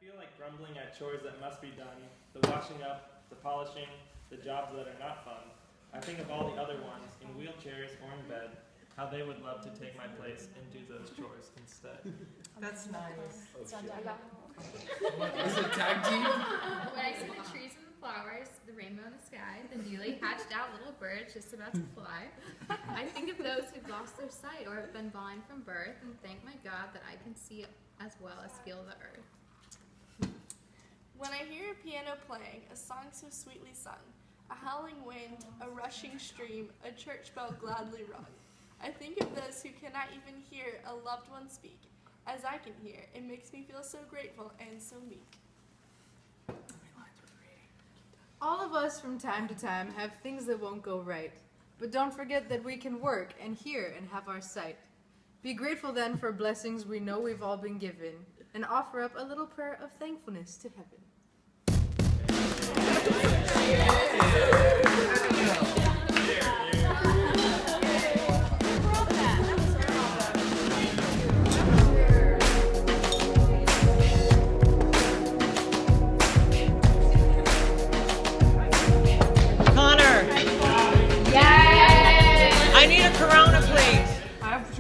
feel like grumbling at chores that must be done, the washing up, the polishing, the jobs that are not fun. I think of all the other ones, in wheelchairs or in bed, how they would love to take my place and do those chores instead. That's nice. Is it tag team? When I see the trees and the flowers, the rainbow in the sky, the newly hatched out little birds just about to fly, I think of those who've lost their sight or have been blind from birth and thank my God that I can see as well as feel the earth. When I hear a piano playing, a song so sweetly sung, a howling wind, a rushing stream, a church bell gladly rung, I think of those who cannot even hear a loved one speak, as I can hear. It makes me feel so grateful and so meek. All of us from time to time have things that won't go right, but don't forget that we can work and hear and have our sight. Be grateful then for blessings we know we've all been given, and offer up a little prayer of thankfulness to heaven. Connor! Yay! I need a Corona, please.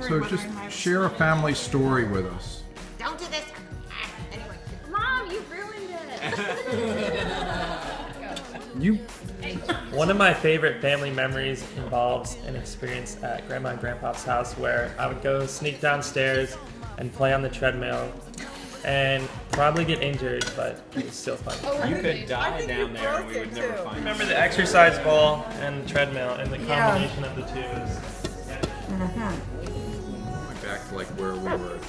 So just share a family story with us. Don't do this. Anyway. Mom, you ruined it! One of my favorite family memories involves an experience at Grandma and Grandpa's house where I would go sneak downstairs and play on the treadmill and probably get injured, but it was still fun. You could die down there and we would never find you. Remember the exercise ball and the treadmill, and the combination of the two is... Went back to like where we were at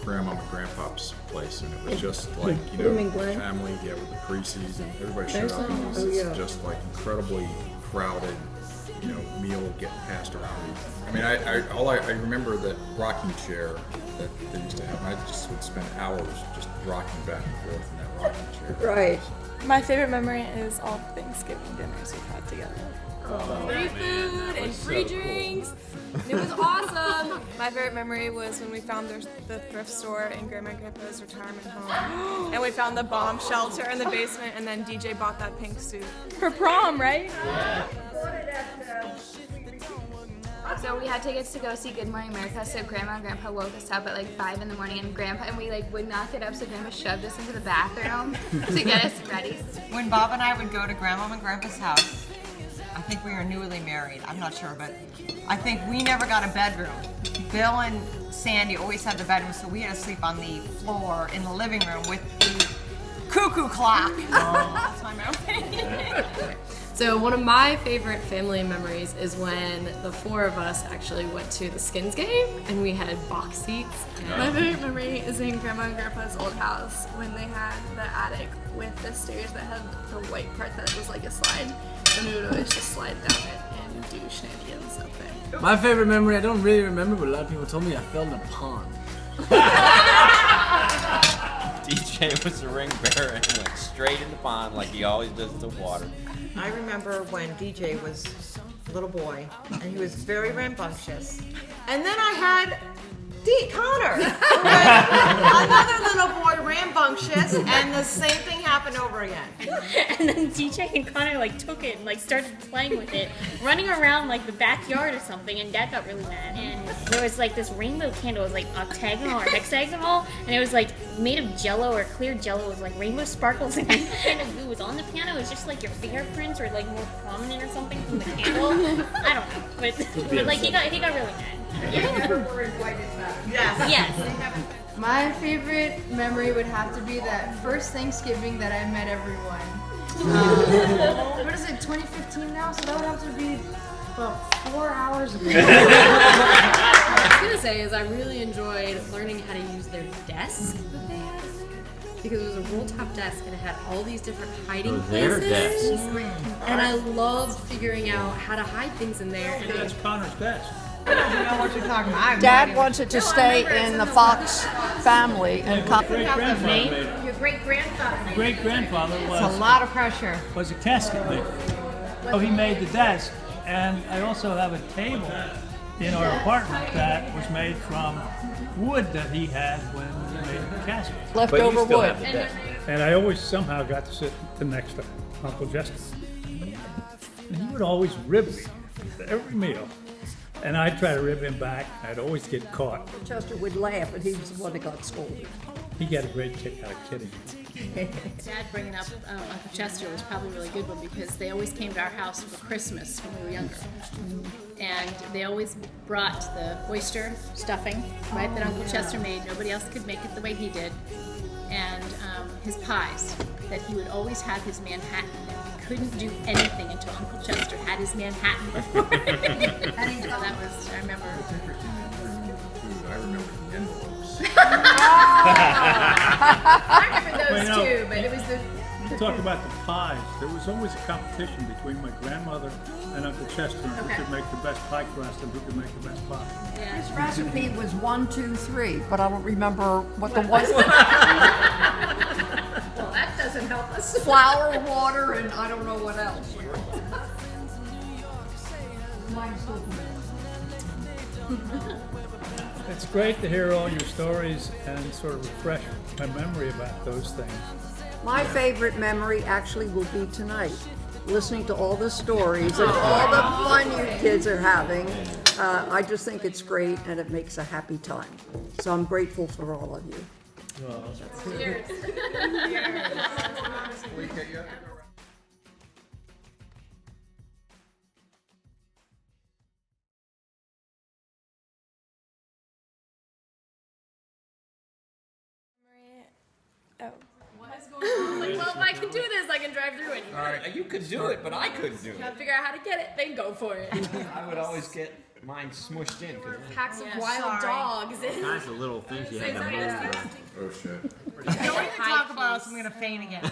Grandma and Grandpa's place, and it was just like, you know, family, with the Creases, and everybody showed up, and it was just like incredibly crowded, you know, meal getting passed around. I mean, I remember that rocking chair that they used to have. I just would spend hours just rocking back and forth in that rocking chair. Right. My favorite memory is all the Thanksgiving dinners we've had together. Free food and free drinks. It was awesome. My favorite memory was when we found the thrift store in Grandma and Grandpa's retirement home. And we found the bomb shelter in the basement, and then DJ bought that pink suit. For prom, right? So we had tickets to go see Good Morning America, so Grandma and Grandpa woke us up at like 5 in the morning, and we like would not get up, so Grandpa shoved us into the bathroom to get us ready. When Bob and I would go to Grandma and Grandpa's house, I think we were newly married, I'm not sure, but I think we never got a bedroom. Bill and Sandy always had the bedroom, so we had to sleep on the floor in the living room with the cuckoo clock. That's my memory. So one of my favorite family memories is when the four of us actually went to the Skins game and we had box seats. My favorite memory is in Grandma and Grandpa's old house when they had the attic with the stairs that had the white part that was like a slide, and we would always just slide down it and do shenanigans up there. My favorite memory, I don't really remember, but a lot of people told me I fell in a pond. DJ was the ring bearer and went straight in the pond like he always does to water. I remember when DJ was a little boy, and he was very rambunctious. And then I had Connor, another little boy, rambunctious, and the same thing happened over again. And then DJ and Connor like took it and like started playing with it, running around like the backyard or something, and Dad got really mad. And there was like this rainbow candle, it was like octagonal or hexagonal, and it was like made of jello or clear jello with like rainbow sparkles and kind of glue was on the piano. It was just like your fingerprints were like more prominent or something from the candle. I don't know, but like he got really mad. Yes. My favorite memory would have to be that first Thanksgiving that I met everyone. What is it, 2015 now? So that would have to be about 4 hours ago. What I was gonna say is I really enjoyed learning how to use their desk that they had in there, because it was a roll-top desk and it had all these different hiding places. And I loved figuring out how to hide things in there. And That's Connor's desk. I don't know what you're talking about. Dad wants it to stay in the Fox family. And great-grandfather Your great-grandfather. great-grandfather It's a lot of pressure. was a casket maker. So he made the desk, and I also have a table in our apartment that was made from wood that he had when he made the casket. Leftover wood. Have the desk. And I always somehow got to sit next to Uncle Chester. And he would always rib me at every meal. And I'd try to rib him back, and I'd always get caught. Chester would laugh, and he was the one that got scolded. He got a great kick out of kidding. Dad bringing up Uncle Chester was probably a really good one because they always came to our house for Christmas when we were younger. And they always brought the oyster stuffing, right, that Uncle Chester made. Nobody else could make it the way he did. And his pies, that he would always have his Manhattan. He couldn't do anything until Uncle Chester had his Manhattan before. So that was, I remember. I remember the envelopes. I remember those too, but it was the. Talk about the pies. There was always a competition between my grandmother and Uncle Chester on who could make the best pie crust and who could make the best pie. His recipe was 1, 2, 3, but I don't remember what the was. Well, that doesn't help us. Flour, water, and I don't know what else. Mine's still It's great to hear all your stories and sort of refresh my memory about those things. My favorite memory actually will be tonight, listening to all the stories and all the fun you kids are having. I just think it's great and it makes a happy time. So I'm grateful for all of you. Cheers. Oh. Like, well, if I can do this, I can drive through it. All right, you could do it, but I couldn't do Gotta it. figure out how to get it, then go for it. I would always get mine smushed in. Packs of wild dogs. Kinds of little things you had to move. Oh shit. Don't even talk about us. I'm gonna faint again.